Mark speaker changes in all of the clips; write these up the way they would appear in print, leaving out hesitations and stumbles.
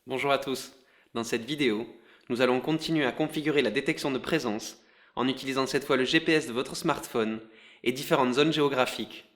Speaker 1: Bonjour à tous. Dans cette vidéo, nous allons continuer à configurer la détection de présence en utilisant cette fois le GPS de votre smartphone et différentes zones géographiques.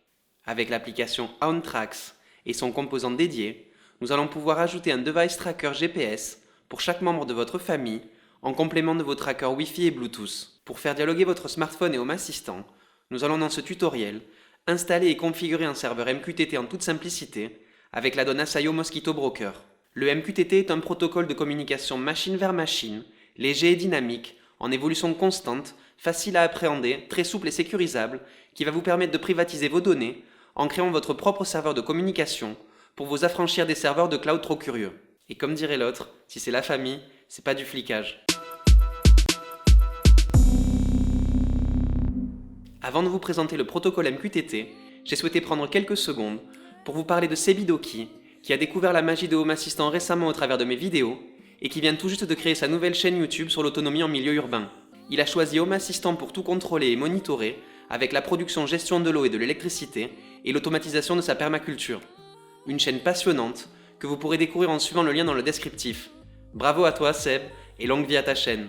Speaker 1: Avec l'application OnTracks et son composant dédié, nous allons pouvoir ajouter un device tracker GPS pour chaque membre de votre famille en complément de vos trackers Wi-Fi et Bluetooth. Pour faire dialoguer votre smartphone et Home Assistant, nous allons dans ce tutoriel installer et configurer un serveur MQTT en toute simplicité avec la donne Asaio Mosquito Broker. Le MQTT est un protocole de communication machine vers machine, léger et dynamique, en évolution constante, facile à appréhender, très souple et sécurisable, qui va vous permettre de privatiser vos données en créant votre propre serveur de communication pour vous affranchir des serveurs de cloud trop curieux. Et comme dirait l'autre, si c'est la famille, c'est pas du flicage. Avant de vous présenter le protocole MQTT, j'ai souhaité prendre quelques secondes pour vous parler de Sebidoki, qui a découvert la magie de Home Assistant récemment au travers de mes vidéos et qui vient tout juste de créer sa nouvelle chaîne YouTube sur l'autonomie en milieu urbain. Il a choisi Home Assistant pour tout contrôler et monitorer avec la production gestion de l'eau et de l'électricité et l'automatisation de sa permaculture. Une chaîne passionnante que vous pourrez découvrir en suivant le lien dans le descriptif. Bravo à toi Seb et longue vie à ta chaîne.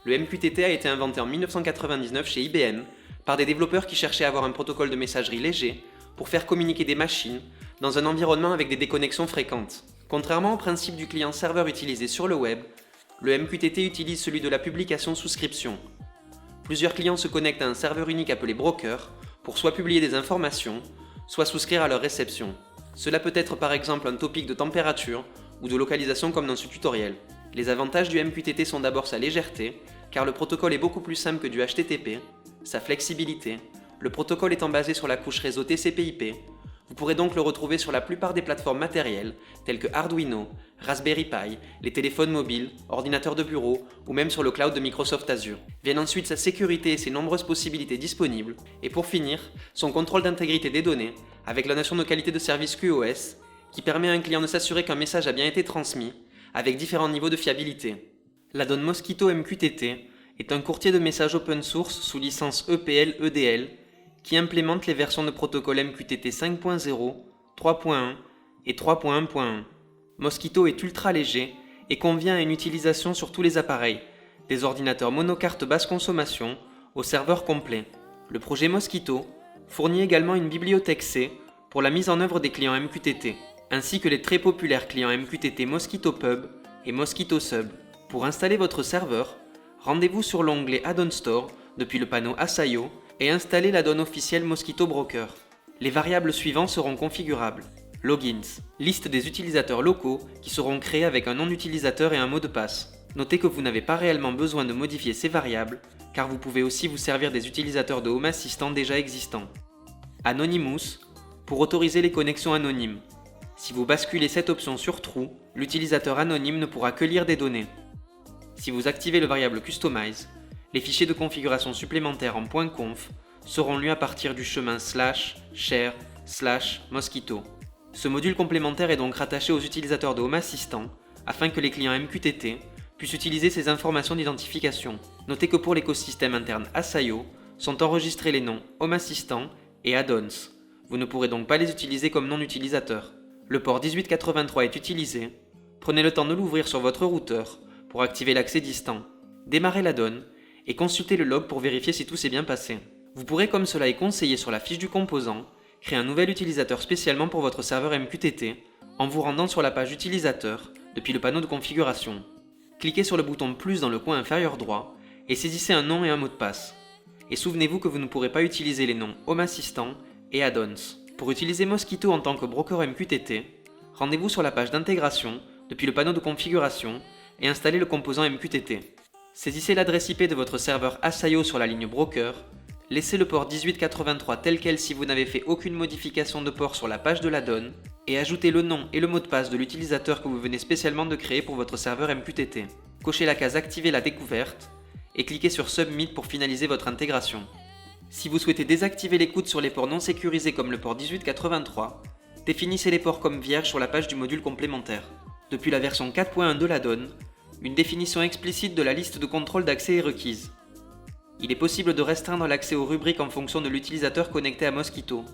Speaker 1: Le MQTT a été inventé en 1999 chez IBM par des développeurs qui cherchaient à avoir un protocole de messagerie léger pour faire communiquer des machines dans un environnement avec des déconnexions fréquentes. Contrairement au principe du client-serveur utilisé sur le web, le MQTT utilise celui de la publication-souscription. Plusieurs clients se connectent à un serveur unique appelé broker pour soit publier des informations, soit souscrire à leur réception. Cela peut être par exemple un topic de température ou de localisation comme dans ce tutoriel. Les avantages du MQTT sont d'abord sa légèreté, car le protocole est beaucoup plus simple que du HTTP, sa flexibilité, le protocole étant basé sur la couche réseau TCP/IP, vous pourrez donc le retrouver sur la plupart des plateformes matérielles telles que Arduino, Raspberry Pi, les téléphones mobiles, ordinateurs de bureau ou même sur le cloud de Microsoft Azure. Viennent ensuite sa sécurité et ses nombreuses possibilités disponibles, et pour finir, son contrôle d'intégrité des données avec la notion de qualité de service QoS qui permet à un client de s'assurer qu'un message a bien été transmis avec différents niveaux de fiabilité. La donne Mosquito MQTT est un courtier de messages open source sous licence EPL-EDL qui implémente les versions de protocole MQTT 5.0, 3.1 et 3.1.1. Mosquito est ultra léger et convient à une utilisation sur tous les appareils, des ordinateurs monocarte basse consommation au serveur complet. Le projet Mosquito fournit également une bibliothèque C pour la mise en œuvre des clients MQTT, ainsi que les très populaires clients MQTT Mosquito Pub et Mosquito Sub. Pour installer votre serveur, rendez-vous sur l'onglet Add-on Store depuis le panneau Asaio et installez la donne officielle Mosquito Broker. Les variables suivantes seront configurables. Logins, liste des utilisateurs locaux qui seront créés avec un nom d'utilisateur et un mot de passe. Notez que vous n'avez pas réellement besoin de modifier ces variables car vous pouvez aussi vous servir des utilisateurs de Home Assistant déjà existants. Anonymous, pour autoriser les connexions anonymes. Si vous basculez cette option sur True, l'utilisateur anonyme ne pourra que lire des données. Si vous activez le variable Customize, les fichiers de configuration supplémentaires en .conf seront lus à partir du chemin /share/mosquito. Ce module complémentaire est donc rattaché aux utilisateurs de Home Assistant afin que les clients MQTT puissent utiliser ces informations d'identification. Notez que pour l'écosystème interne Asaio sont enregistrés les noms Home Assistant et Add-ons. Vous ne pourrez donc pas les utiliser comme nom d'utilisateur. Le port 1883 est utilisé. Prenez le temps de l'ouvrir sur votre routeur pour activer l'accès distant. Démarrez la donne et consultez le log pour vérifier si tout s'est bien passé. Vous pourrez, comme cela est conseillé sur la fiche du composant, créer un nouvel utilisateur spécialement pour votre serveur MQTT en vous rendant sur la page utilisateur depuis le panneau de configuration. Cliquez sur le bouton plus dans le coin inférieur droit et saisissez un nom et un mot de passe. Et souvenez-vous que vous ne pourrez pas utiliser les noms Home Assistant et Add-ons. Pour utiliser Mosquito en tant que broker MQTT, rendez-vous sur la page d'intégration depuis le panneau de configuration et installez le composant MQTT. Saisissez l'adresse IP de votre serveur Asaio sur la ligne broker, laissez le port 1883 tel quel si vous n'avez fait aucune modification de port sur la page de la donne, et ajoutez le nom et le mot de passe de l'utilisateur que vous venez spécialement de créer pour votre serveur MQTT. Cochez la case Activer la découverte et cliquez sur Submit pour finaliser votre intégration. Si vous souhaitez désactiver l'écoute sur les ports non sécurisés comme le port 1883, définissez les ports comme vierges sur la page du module complémentaire. Depuis la version 4.1 de la donne, une définition explicite de la liste de contrôle d'accès est requise. Il est possible de restreindre l'accès aux rubriques en fonction de l'utilisateur connecté à Mosquito.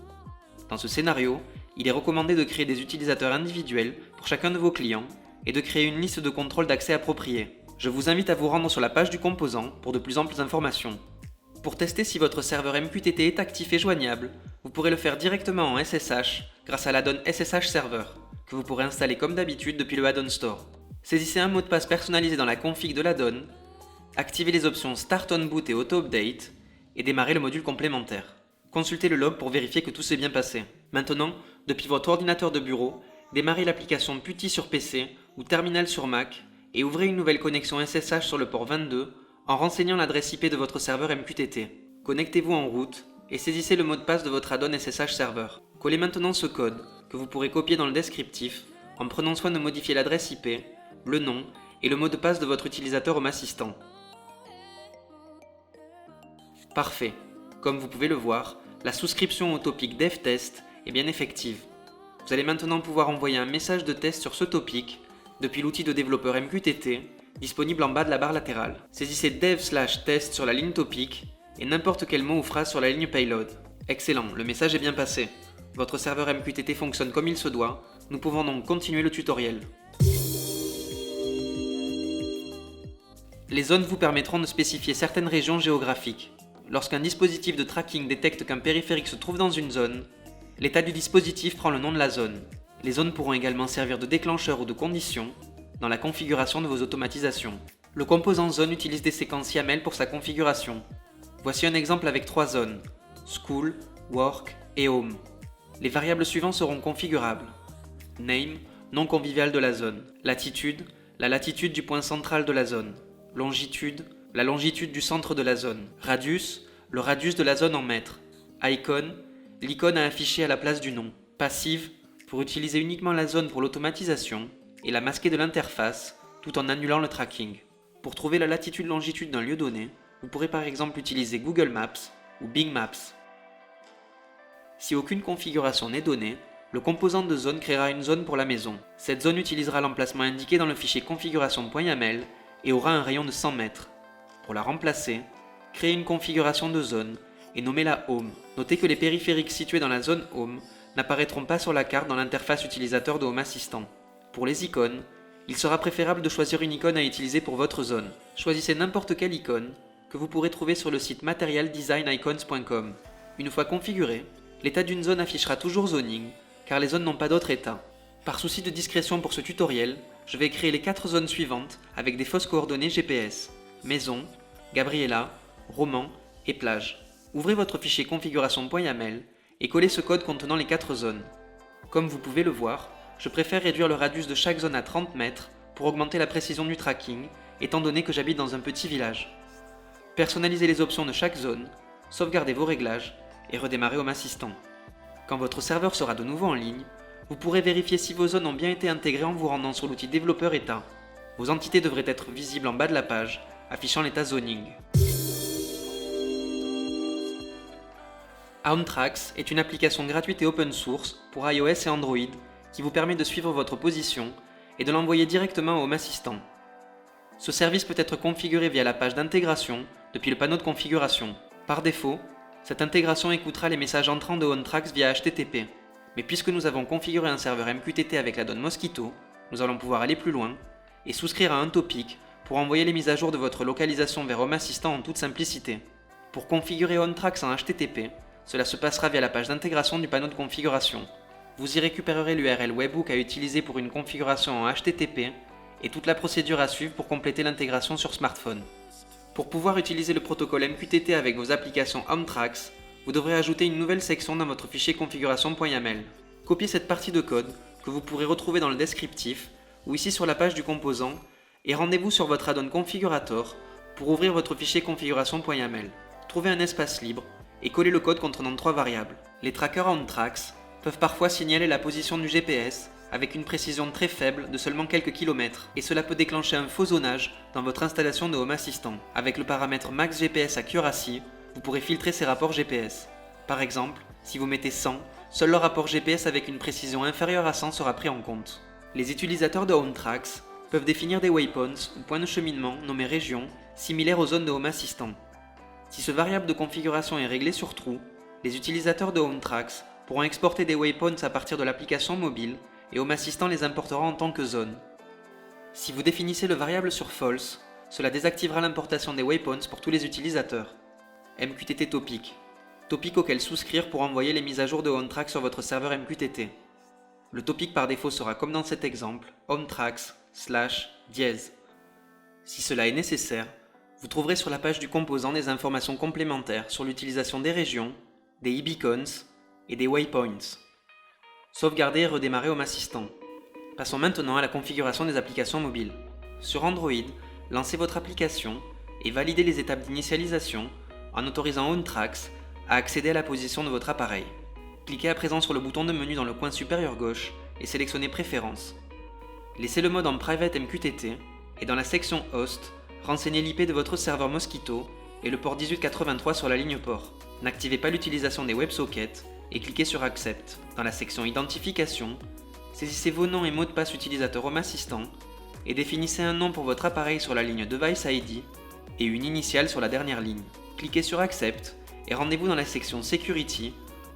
Speaker 1: Dans ce scénario, Il est recommandé de créer des utilisateurs individuels pour chacun de vos clients et de créer une liste de contrôle d'accès appropriée. Je vous invite à vous rendre sur la page du composant pour de plus amples informations. Pour tester si votre serveur MQTT est actif et joignable, vous pourrez le faire directement en SSH grâce à l'add-on SSH Server, que vous pourrez installer comme d'habitude depuis le Add-on Store. Saisissez un mot de passe personnalisé dans la config de l'add-on, activez les options Start on Boot et Auto Update, et démarrez le module complémentaire. Consultez le log pour vérifier que tout s'est bien passé. Maintenant, depuis votre ordinateur de bureau, démarrez l'application PuTTY sur PC ou Terminal sur Mac et ouvrez une nouvelle connexion SSH sur le port 22 en renseignant l'adresse IP de votre serveur MQTT. Connectez-vous en route et saisissez le mot de passe de votre add-on SSH Server. Collez maintenant ce code que vous pourrez copier dans le descriptif en prenant soin de modifier l'adresse IP, le nom et le mot de passe de votre utilisateur Home Assistant. Parfait. Comme vous pouvez le voir, la souscription au topic DevTest est bien effective. Vous allez maintenant pouvoir envoyer un message de test sur ce topic depuis l'outil de développeur MQTT disponible en bas de la barre latérale. Saisissez dev/test sur la ligne topic et n'importe quel mot ou phrase sur la ligne payload. Excellent, le message est bien passé. Votre serveur MQTT fonctionne comme il se doit, nous pouvons donc continuer le tutoriel. Les zones vous permettront de spécifier certaines régions géographiques. Lorsqu'un dispositif de tracking détecte qu'un périphérique se trouve dans une zone, l'état du dispositif prend le nom de la zone. Les zones pourront également servir de déclencheur ou de condition dans la configuration de vos automatisations. Le composant zone utilise des séquences YAML pour sa configuration. Voici un exemple avec 3 zones, School, Work et Home. Les variables suivantes seront configurables. Name, nom convivial de la zone. Latitude, la latitude du point central de la zone. Longitude, la longitude du centre de la zone. Radius, le radius de la zone en mètres. Icon, l'icône à afficher à la place du nom. Passive, pour utiliser uniquement la zone pour l'automatisation et la masquer de l'interface tout en annulant le tracking. Pour trouver la latitude-longitude d'un lieu donné, vous pourrez par exemple utiliser Google Maps ou Bing Maps. Si aucune configuration n'est donnée, le composant de zone créera une zone pour la maison. Cette zone utilisera l'emplacement indiqué dans le fichier configuration.yaml et aura un rayon de 100 mètres. Pour la remplacer, créez une configuration de zone et nommez-la Home. Notez que les périphériques situés dans la zone Home n'apparaîtront pas sur la carte dans l'interface utilisateur de Home Assistant. Pour les icônes, il sera préférable de choisir une icône à utiliser pour votre zone. Choisissez n'importe quelle icône que vous pourrez trouver sur le site materialdesignicons.com. Une fois configurée, l'état d'une zone affichera toujours zoning, car les zones n'ont pas d'autre état. Par souci de discrétion pour ce tutoriel, je vais créer les 4 zones suivantes avec des fausses coordonnées GPS. Maison, Gabriela, Roman et plage. Ouvrez votre fichier configuration.yaml et collez ce code contenant les 4 zones. Comme vous pouvez le voir, je préfère réduire le radius de chaque zone à 30 mètres pour augmenter la précision du tracking, étant donné que j'habite dans un petit village. Personnalisez les options de chaque zone, sauvegardez vos réglages et redémarrez Home Assistant. Quand votre serveur sera de nouveau en ligne, vous pourrez vérifier si vos zones ont bien été intégrées en vous rendant sur l'outil développeur état. Vos entités devraient être visibles en bas de la page, affichant l'état zoning. OwnTracks est une application gratuite et open source pour iOS et Android qui vous permet de suivre votre position et de l'envoyer directement au Home Assistant. Ce service peut être configuré via la page d'intégration depuis le panneau de configuration. Par défaut, cette intégration écoutera les messages entrants de OwnTracks via HTTP. Mais puisque nous avons configuré un serveur MQTT avec l'add-on Mosquito, nous allons pouvoir aller plus loin et souscrire à un topic pour envoyer les mises à jour de votre localisation vers Home Assistant en toute simplicité. Pour configurer OwnTracks en HTTP, cela se passera via la page d'intégration du panneau de configuration. Vous y récupérerez l'URL webhook à utiliser pour une configuration en HTTP et toute la procédure à suivre pour compléter l'intégration sur smartphone. Pour pouvoir utiliser le protocole MQTT avec vos applications OwnTracks, vous devrez ajouter une nouvelle section dans votre fichier configuration.yaml. Copiez cette partie de code que vous pourrez retrouver dans le descriptif ou ici sur la page du composant et rendez-vous sur votre add-on configurator pour ouvrir votre fichier configuration.yaml. Trouvez un espace libre et collez le code contenant 3 variables. Les trackers OwnTracks peuvent parfois signaler la position du GPS avec une précision très faible de seulement quelques kilomètres et cela peut déclencher un faux zonage dans votre installation de Home Assistant. Avec le paramètre Max GPS Accuracy, vous pourrez filtrer ces rapports GPS. Par exemple, si vous mettez 100, seul le rapport GPS avec une précision inférieure à 100 sera pris en compte. Les utilisateurs de OwnTracks peuvent définir des waypoints ou points de cheminement nommés régions, similaires aux zones de Home Assistant. Si ce variable de configuration est réglé sur True, les utilisateurs de OwnTracks pourront exporter des waypoints à partir de l'application mobile et Home Assistant les importera en tant que zone. Si vous définissez le variable sur false, cela désactivera l'importation des waypoints pour tous les utilisateurs. MQTT Topic. Topic auquel souscrire pour envoyer les mises à jour de OnTrack sur votre serveur MQTT. Le topic par défaut sera comme dans cet exemple, OnTracks/dièse. Si cela est nécessaire, vous trouverez sur la page du composant des informations complémentaires sur l'utilisation des régions, des e-beacons et des waypoints. Sauvegarder et redémarrer Home Assistant. Passons maintenant à la configuration des applications mobiles. Sur Android, lancez votre application et validez les étapes d'initialisation en autorisant OnTracks à accéder à la position de votre appareil. Cliquez à présent sur le bouton de menu dans le coin supérieur gauche et sélectionnez Préférences. Laissez le mode en Private MQTT et dans la section Host, renseignez l'IP de votre serveur Mosquito et le port 1883 sur la ligne port. N'activez pas l'utilisation des WebSockets et cliquez sur Accept. Dans la section Identification, saisissez vos noms et mots de passe utilisateurs Home Assistant et définissez un nom pour votre appareil sur la ligne Device ID et une initiale sur la dernière ligne. Cliquez sur Accept et rendez-vous dans la section Security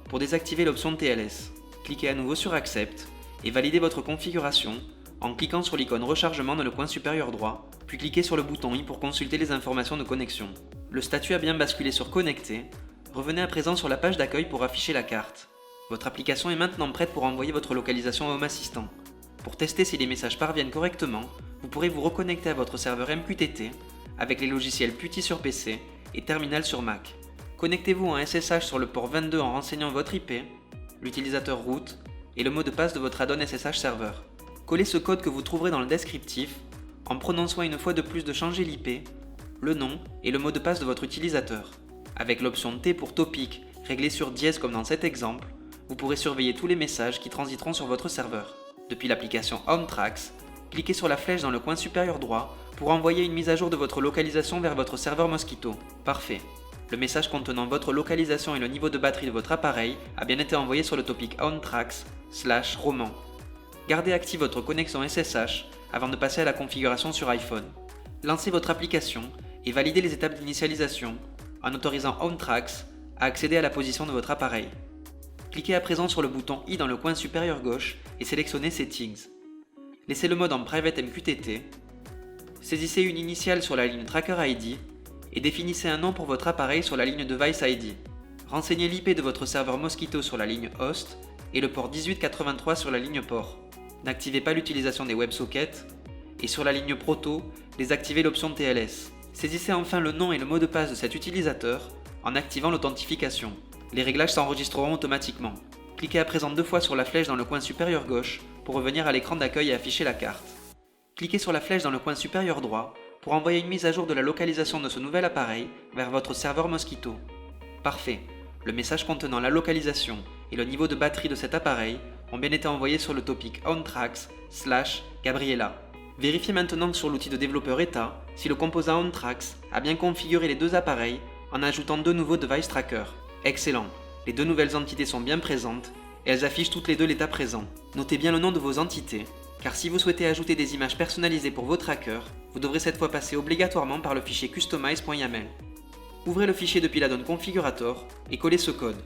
Speaker 1: pour désactiver l'option TLS. Cliquez à nouveau sur Accept et validez votre configuration en cliquant sur l'icône rechargement dans le coin supérieur droit, puis cliquez sur le bouton I pour consulter les informations de connexion. Le statut a bien basculé sur Connecté. Revenez à présent sur la page d'accueil pour afficher la carte. Votre application est maintenant prête pour envoyer votre localisation à Home Assistant. Pour tester si les messages parviennent correctement, vous pourrez vous reconnecter à votre serveur MQTT avec les logiciels PuTTY sur PC et Terminal sur Mac. Connectez-vous en SSH sur le port 22 en renseignant votre IP, l'utilisateur root et le mot de passe de votre add-on SSH Server. Collez ce code que vous trouverez dans le descriptif en prenant soin une fois de plus de changer l'IP, le nom et le mot de passe de votre utilisateur. Avec l'option T pour Topic réglée sur dièse comme dans cet exemple, vous pourrez surveiller tous les messages qui transiteront sur votre serveur. Depuis l'application OnTracks, cliquez sur la flèche dans le coin supérieur droit pour envoyer une mise à jour de votre localisation vers votre serveur Mosquito. Parfait. Le message contenant votre localisation et le niveau de batterie de votre appareil a bien été envoyé sur le topic OnTracks/roman. Gardez active votre connexion SSH avant de passer à la configuration sur iPhone. Lancez votre application et validez les étapes d'initialisation en autorisant OnTracks à accéder à la position de votre appareil. Cliquez à présent sur le bouton I dans le coin supérieur gauche et sélectionnez Settings. Laissez le mode en Private MQTT. Saisissez une initiale sur la ligne Tracker ID et définissez un nom pour votre appareil sur la ligne Device ID. Renseignez l'IP de votre serveur Mosquito sur la ligne Host et le port 1883 sur la ligne port. N'activez pas l'utilisation des WebSockets et sur la ligne Proto, désactivez l'option TLS. Saisissez enfin le nom et le mot de passe de cet utilisateur en activant l'authentification. Les réglages s'enregistreront automatiquement. Cliquez à présent 2 fois sur la flèche dans le coin supérieur gauche pour revenir à l'écran d'accueil et afficher la carte. Cliquez sur la flèche dans le coin supérieur droit pour envoyer une mise à jour de la localisation de ce nouvel appareil vers votre serveur Mosquito. Parfait. Le message contenant la localisation et le niveau de batterie de cet appareil ont bien été envoyés sur le topic OnTracks/Gabriela. Vérifiez maintenant sur l'outil de développeur ETA si le composant OnTracks a bien configuré les deux appareils en ajoutant 2 nouveaux device trackers. Excellent. Les 2 nouvelles entités sont bien présentes et elles affichent toutes les 2 l'état présent. Notez bien le nom de vos entités, car si vous souhaitez ajouter des images personnalisées pour vos trackers, vous devrez cette fois passer obligatoirement par le fichier customize.yaml. Ouvrez le fichier depuis l'add-on Configurator et collez ce code.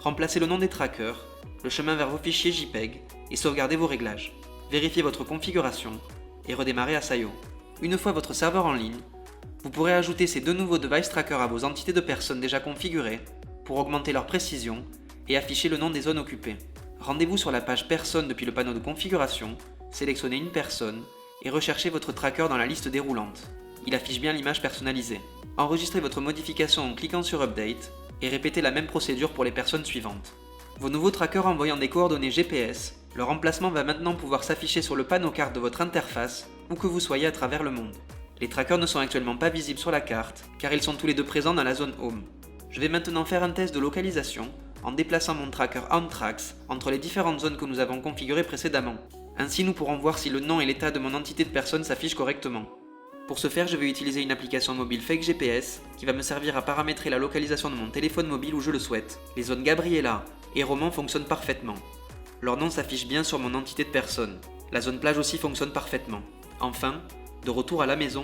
Speaker 1: Remplacez le nom des trackers, le chemin vers vos fichiers JPEG et sauvegardez vos réglages. Vérifiez votre configuration et redémarrez Asayo. Une fois votre serveur en ligne, vous pourrez ajouter ces 2 nouveaux device trackers à vos entités de personnes déjà configurées pour augmenter leur précision et afficher le nom des zones occupées. Rendez-vous sur la page Personne depuis le panneau de configuration, sélectionnez une personne et recherchez votre tracker dans la liste déroulante. Il affiche bien l'image personnalisée. Enregistrez votre modification en cliquant sur Update et répétez la même procédure pour les personnes suivantes. Vos nouveaux trackers envoyant des coordonnées GPS, leur emplacement va maintenant pouvoir s'afficher sur le panneau carte de votre interface où que vous soyez à travers le monde. Les trackers ne sont actuellement pas visibles sur la carte car ils sont tous les 2 présents dans la zone Home. Je vais maintenant faire un test de localisation en déplaçant mon tracker OnTracks entre les différentes zones que nous avons configurées précédemment. Ainsi nous pourrons voir si le nom et l'état de mon entité de personne s'affichent correctement. Pour ce faire, je vais utiliser une application mobile Fake GPS qui va me servir à paramétrer la localisation de mon téléphone mobile où je le souhaite. Les zones Gabriela et Roman fonctionnent parfaitement. Leur nom s'affiche bien sur mon entité de personne. La zone plage aussi fonctionne parfaitement. Enfin, de retour à la maison,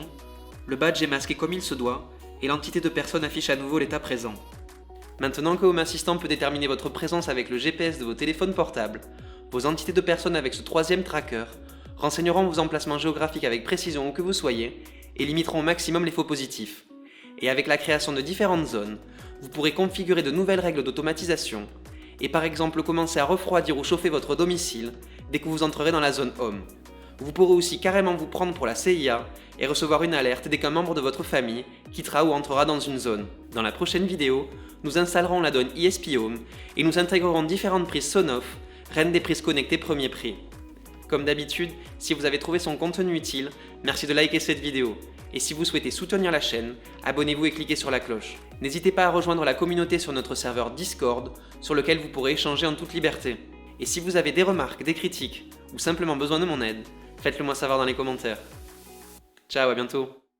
Speaker 1: le badge est masqué comme il se doit et l'entité de personne affiche à nouveau l'état présent. Maintenant que Home Assistant peut déterminer votre présence avec le GPS de vos téléphones portables, vos entités de personnes avec ce troisième tracker, renseigneront vos emplacements géographiques avec précision où que vous soyez et limiteront au maximum les faux positifs. Et avec la création de différentes zones, vous pourrez configurer de nouvelles règles d'automatisation et par exemple commencer à refroidir ou chauffer votre domicile dès que vous entrerez dans la zone Home. Vous pourrez aussi carrément vous prendre pour la CIA et recevoir une alerte dès qu'un membre de votre famille quittera ou entrera dans une zone. Dans la prochaine vidéo, nous installerons la donne ESP Home et nous intégrerons différentes prises Sonoff, reine des prises connectées premier prix. Comme d'habitude, si vous avez trouvé son contenu utile, merci de liker cette vidéo. Et si vous souhaitez soutenir la chaîne, abonnez-vous et cliquez sur la cloche. N'hésitez pas à rejoindre la communauté sur notre serveur Discord, sur lequel vous pourrez échanger en toute liberté. Et si vous avez des remarques, des critiques, ou simplement besoin de mon aide, faites-le moi savoir dans les commentaires. Ciao, à bientôt.